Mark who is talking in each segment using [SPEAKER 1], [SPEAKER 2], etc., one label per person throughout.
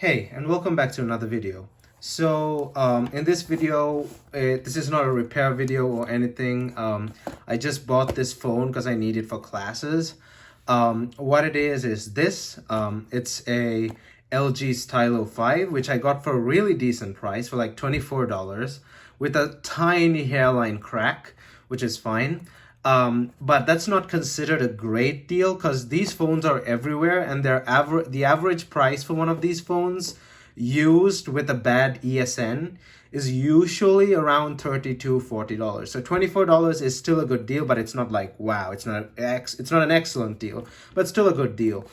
[SPEAKER 1] Hey, and welcome back to another video. In this video, this is not a repair video or anything. I just bought this phone because I need it for classes. What it is this. It's a LG Stylo 5, which I got for a really decent price for like $24 with a tiny hairline crack, which is fine. But that's not considered a great deal because these phones are everywhere, and the average price for one of these phones used with a bad ESN is usually around $30 to $40. So $24 is still a good deal, but it's not like wow, it's not an excellent deal, but still a good deal.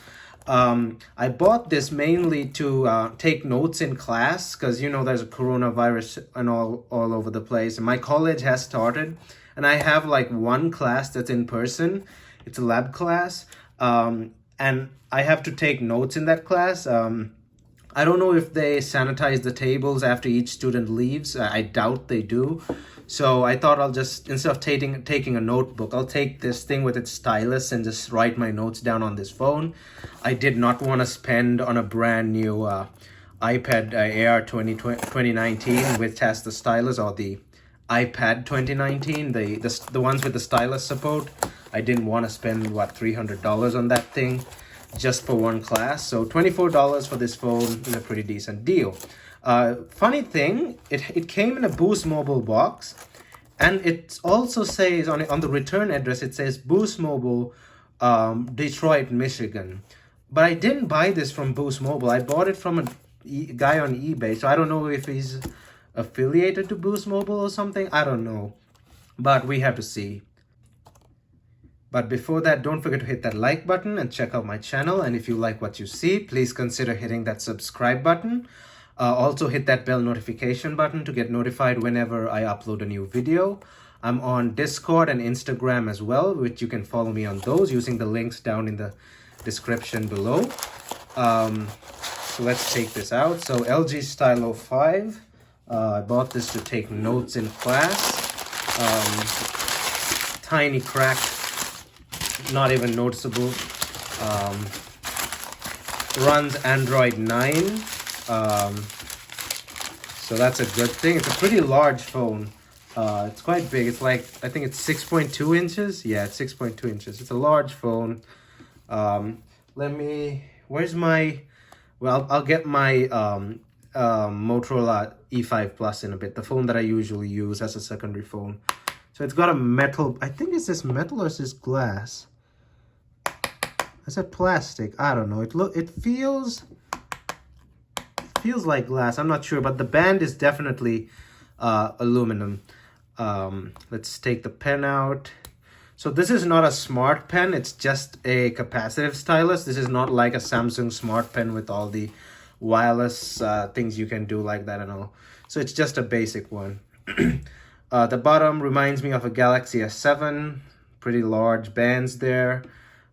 [SPEAKER 1] I bought this mainly to take notes in class because there's a coronavirus and all over the place, and my college has started. And I have like one class that's in person. It's a lab class. And I have to take notes in that class. I don't know if they sanitize the tables after each student leaves. I doubt they do. So I thought I'll just, instead of taking a notebook, I'll take this thing with its stylus and just write my notes down on this phone. I did not want to spend on a brand new iPad Air 2019, which has the stylus, or the iPad 2019, the ones with the stylus support. I didn't want to spend $300 on that thing just for one class. So $24 for this phone is a pretty decent deal. Funny thing, it came in a Boost Mobile box, and it also says on the return address, it says Boost Mobile, Detroit, Michigan. But I didn't buy this from Boost Mobile. I bought it from a guy on eBay, so I don't know if he's affiliated to Boost Mobile or something. I don't know, but we have to see. But before that, don't forget to hit that like button and check out my channel. And if you like what you see, please consider hitting that subscribe button. Also hit that bell notification button to get notified whenever I upload a new video. I'm on Discord and Instagram as well, which you can follow me on those using the links down in the description below. So let's take this out. So LG Stylo 5. I bought this to take notes in class. Tiny crack, not even noticeable. Runs Android 9. So that's a good thing. It's a pretty large phone. It's quite big. It's like, I think it's 6.2 inches. Yeah, it's 6.2 inches. It's a large phone. Where's my, well, I'll get my Motorola E5 Plus in a bit, the phone that I usually use as a secondary phone. So it's got a metal, I think it's this metal or is this glass? Is it plastic? I don't know. It feels like glass. I'm not sure, but the band is definitely aluminum. Let's take the pen out. So this is not a smart pen, it's just a capacitive stylus. This is not like a Samsung smart pen with all the wireless things you can do like that and all. So it's just a basic one. The bottom reminds me of a Galaxy S7. Pretty large bands there.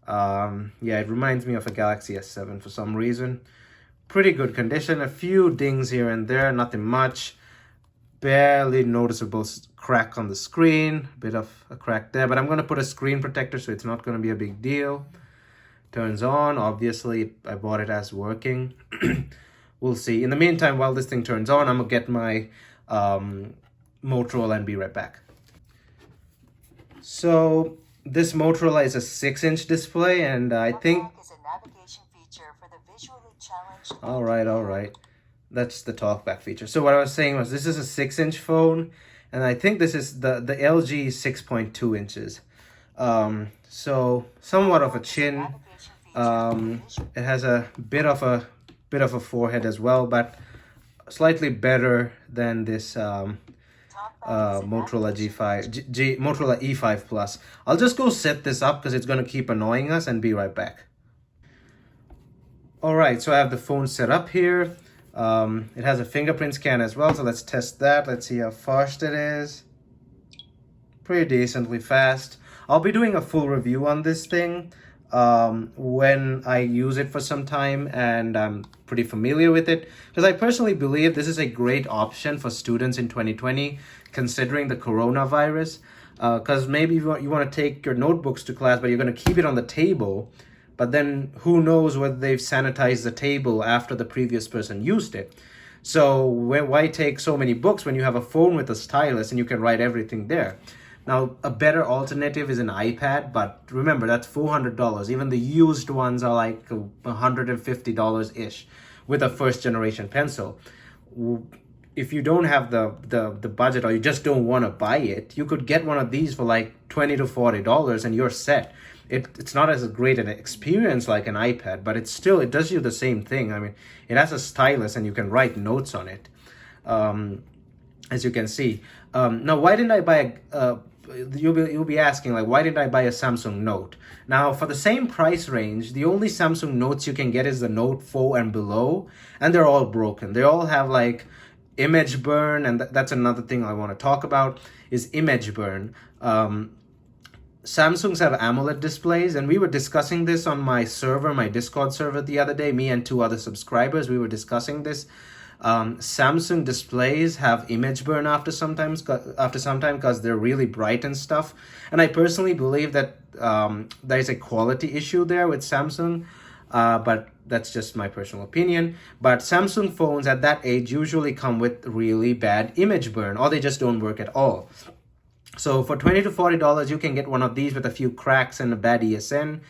[SPEAKER 1] Yeah, it reminds me of a Galaxy S7 for some reason. Pretty good condition. A few dings here and there, nothing much. Barely noticeable crack on the screen. Bit of a crack there, but I'm going to put a screen protector, so it's not going to be a big deal. Turns on. Obviously, I bought it as working. We'll see. In the meantime, while this thing turns on, I'm going to get my Motorola and be right back. So this Motorola is a 6-inch display, and I think... All right. That's the talkback feature. So what I was saying was this is a 6-inch phone, and I think this is the LG 6.2 inches. So somewhat of a chin. It has a bit of a forehead as well, but slightly better than this Motorola Motorola E5 Plus. I'll just go set this up because it's going to keep annoying us, and be right back. All right, so I have the phone set up here. It has a fingerprint scan as well, so let's test that. Let's see how fast it is. Pretty decently fast. I'll be doing a full review on this thing when I use it for some time and I'm pretty familiar with it, because I personally believe this is a great option for students in 2020 considering the coronavirus, because maybe you want to take your notebooks to class, but you're going to keep it on the table. but then who knows whether they've sanitized the table after the previous person used it. So why take so many books when you have a phone with a stylus and you can write everything there? Now, a better alternative is an iPad, but remember, that's $400. Even the used ones are like $150-ish with a first generation pencil. If you don't have the budget, or you just don't want to buy it, you could get one of these for like $20 to $40 and you're set. It's not as great an experience like an iPad, but it does you the same thing. I mean, it has a stylus and you can write notes on it, as you can see. Now, why didn't I buy you'll be asking, like, why didn't I buy a Samsung Note? Now, for the same price range, the only Samsung Notes you can get is the Note 4 and below, and they're all broken. They all have like image burn, and that's another thing I want to talk about is image burn. Samsungs have AMOLED displays, and we were discussing this on my Discord server the other day. Me and 2 other subscribers, we were discussing this. Samsung displays have image burn after some time because they're really bright and stuff. And I personally believe that there's a quality issue there with Samsung, but that's just my personal opinion. But Samsung phones at that age usually come with really bad image burn, or they just don't work at all. So for $20 to $40, you can get one of these with a few cracks and a bad ESN.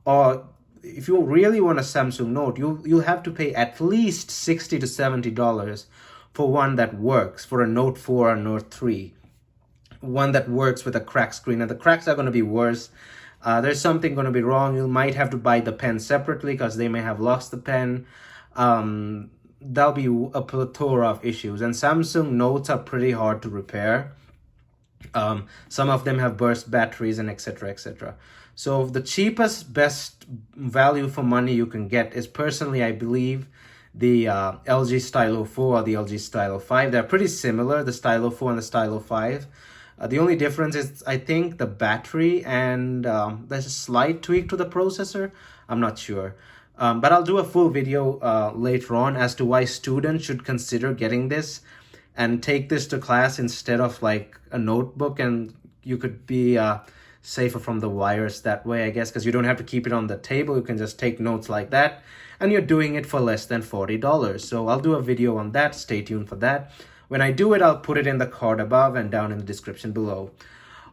[SPEAKER 1] Or if you really want a Samsung Note, you'll have to pay at least $60 to $70 for one that works, for a Note 4 or Note 3. One that works with a cracked screen. And the cracks are going to be worse. There's something going to be wrong. You might have to buy the pen separately because they may have lost the pen. There'll be a plethora of issues. And Samsung Notes are pretty hard to repair. Some of them have burst batteries and etc. etc. So the cheapest, best value for money you can get is, personally, I believe, the LG Stylo 4 or the LG Stylo 5. They're pretty similar, the Stylo 4 and the Stylo 5. The only difference is, I think, the battery, and there's a slight tweak to the processor. I'm not sure. But I'll do a full video later on as to why students should consider getting this and take this to class instead of like a notebook, and you could be safer from the wires that way, I guess, because you don't have to keep it on the table. You can just take notes like that, and you're doing it for less than $40. So I'll do a video on that. Stay tuned for that. When I do it, I'll put it in the card above and down in the description below.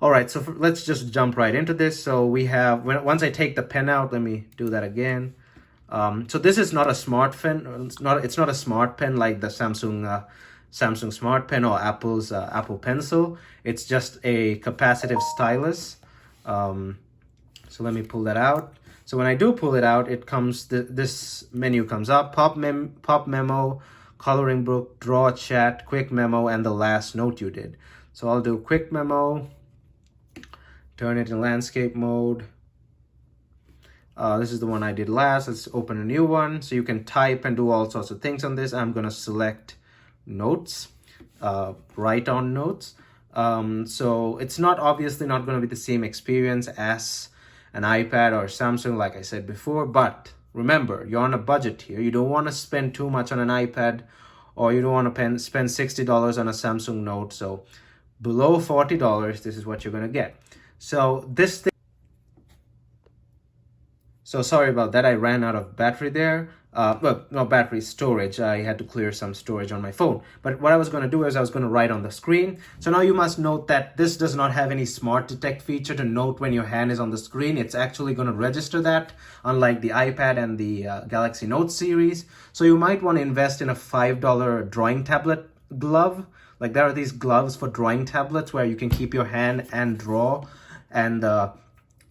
[SPEAKER 1] All right, so let's just jump right into this. So we have, once I take the pen out, let me do that again. So this is not a smart pen. It's not a smart pen like the Samsung Smart Pen or Apple's Apple Pencil. It's just a capacitive stylus. So let me pull that out. So when I do pull it out, it comes, this menu comes up: pop memo, coloring book, draw, chat, quick memo, and the last note you did. So I'll do quick memo, turn it in landscape mode. This is the one I did last. Let's open a new one. So you can type and do all sorts of things on this. I'm gonna select notes, write on notes. So it's obviously not going to be the same experience as an iPad or Samsung, like I said before, but remember, you're on a budget here. You don't want to spend too much on an iPad, or you don't want to spend $60 on a Samsung Note. So below $40, this is what you're going to get. So this thing, so sorry about that, I ran out of battery there. Well, no battery, storage. I had to clear some storage on my phone. But what I was going to do is I was going to write on the screen. So now you must note that this does not have any smart detect feature to note when your hand is on the screen. It's actually going to register that, unlike the iPad and the Galaxy Note series. So you might want to invest in a $5 drawing tablet glove. Like, there are these gloves for drawing tablets where you can keep your hand and draw. And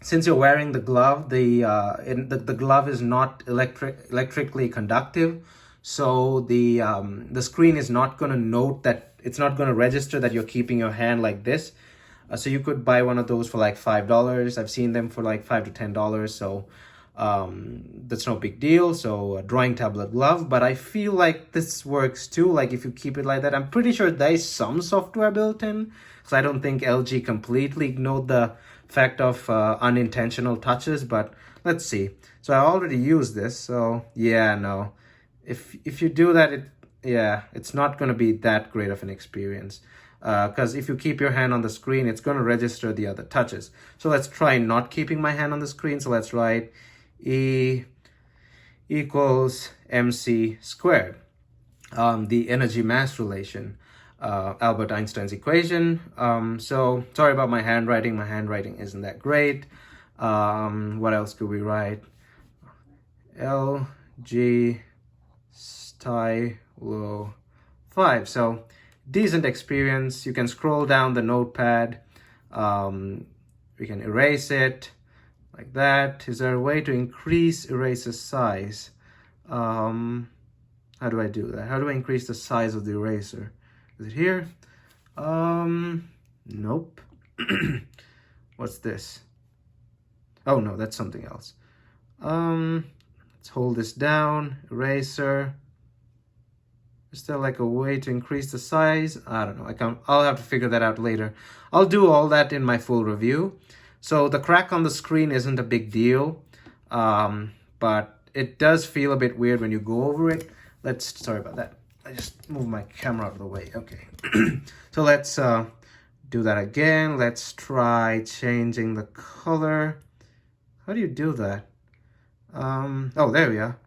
[SPEAKER 1] since you're wearing the glove, the glove is not electrically conductive, so the screen is not going to note that. It's not going to register that you're keeping your hand like this. So you could buy one of those for like $5. I've seen them for like $5 to $10. So that's no big deal. So a drawing tablet glove, but I feel like this works too. Like, if you keep it like that, I'm pretty sure there's some software built in. So I don't think LG completely ignored the fact of unintentional touches, but let's see. So I already used this, so yeah, no. If you do that, it's not going to be that great of an experience. Because if you keep your hand on the screen, it's going to register the other touches. So let's try not keeping my hand on the screen. So let's write E equals mc squared. The energy mass relation, Albert Einstein's equation. So sorry about my handwriting. My handwriting isn't that great. What else could we write? LG Stylo 5. So decent experience. You can scroll down the notepad. We can erase it like that. Is there a way to increase eraser size? How do I do that? How do I increase the size of the eraser? Is it here? Nope. What's this? Oh no, that's something else. Let's hold this down. Eraser. Is there like a way to increase the size? I don't know. I'll have to figure that out later. I'll do all that in my full review. So the crack on the screen isn't a big deal, but it does feel a bit weird when you go over it. Sorry about that. I just moved my camera out of the way. Okay. So let's do that again. Let's try changing the color. How do you do that? Oh, there we are.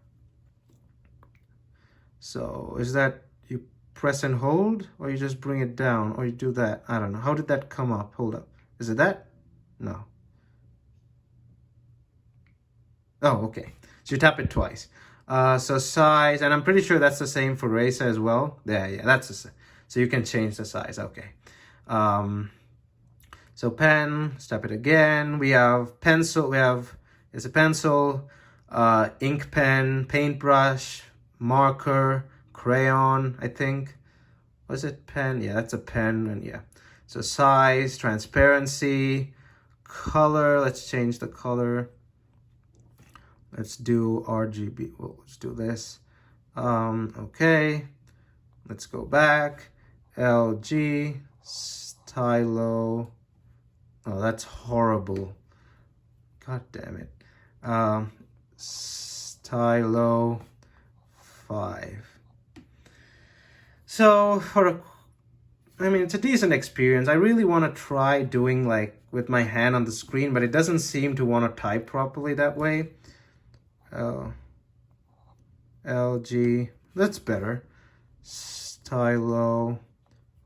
[SPEAKER 1] So is that you press and hold, or you just bring it down, or you do that? I don't know. How did that come up? Hold up. Is it that? No. Oh, okay. So you tap it twice. So size, and I'm pretty sure that's the same for eraser as well. Yeah, that's the same. So you can change the size. Okay. So pen, step it again. We have pencil. It's a pencil, ink pen, paintbrush, marker, crayon, I think. Was it pen? Yeah, that's a pen. And yeah. So size, transparency, color. Let's change the color. Let's do RGB. Well, let's do this. Okay. Let's go back. LG Stylo. Oh, that's horrible. God damn it. Stylo 5. So it's a decent experience. I really want to try doing like with my hand on the screen, but it doesn't seem to want to type properly that way. LG, that's better. Stylo,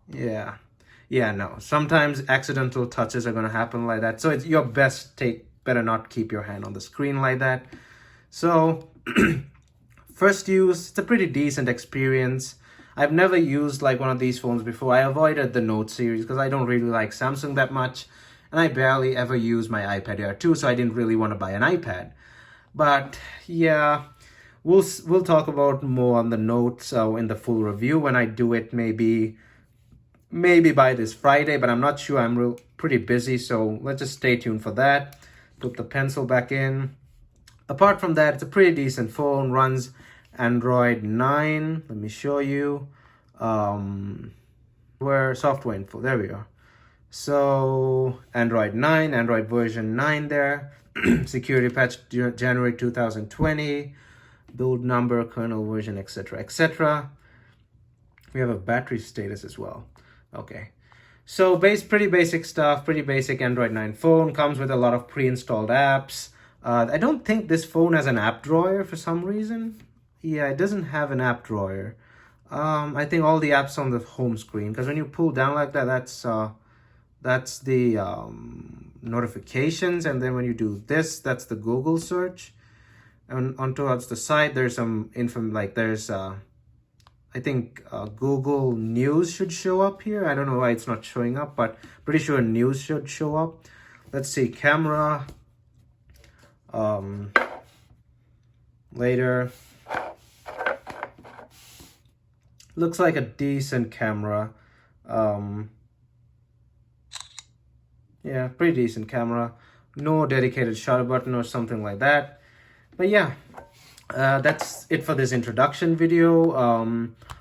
[SPEAKER 1] yeah, no. Sometimes accidental touches are gonna happen like that. So it's your best better not keep your hand on the screen like that. So first use, it's a pretty decent experience. I've never used like one of these phones before. I avoided the Note series because I don't really like Samsung that much, and I barely ever use my iPad Air 2, so I didn't really want to buy an iPad. But yeah, we'll talk about more on the Note in the full review when I do it, maybe by this Friday, but I'm not sure. I'm pretty busy, so let's just stay tuned for that. Put the pencil back in. Apart from that, it's a pretty decent phone. Runs Android 9. Let me show you. Where software info. There we are. So Android 9, Android version 9 there. Security patch January 2020, build number, kernel version, etc., etc. We have a battery status as well. Okay, so pretty basic stuff, pretty basic Android 9 phone. Comes with a lot of pre-installed apps. I don't think this phone has an app drawer for some reason. Yeah, it doesn't have an app drawer. I think all the apps on the home screen, because when you pull down like that, that's the notifications, and then when you do this, that's the Google search. And on towards the side, there's some info, like there's I think Google News should show up here. I don't know why it's not showing up, but pretty sure news should show up. Let's see, camera. Later. Looks like a decent camera. Yeah, pretty decent camera. No dedicated shutter button or something like that. But yeah, that's it for this introduction video.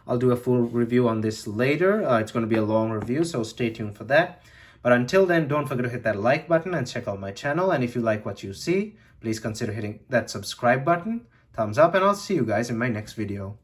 [SPEAKER 1] I'll do a full review on this later. It's going to be a long review, so stay tuned for that. But until then, don't forget to hit that like button and check out my channel. And if you like what you see, please consider hitting that subscribe button. Thumbs up, and I'll see you guys in my next video.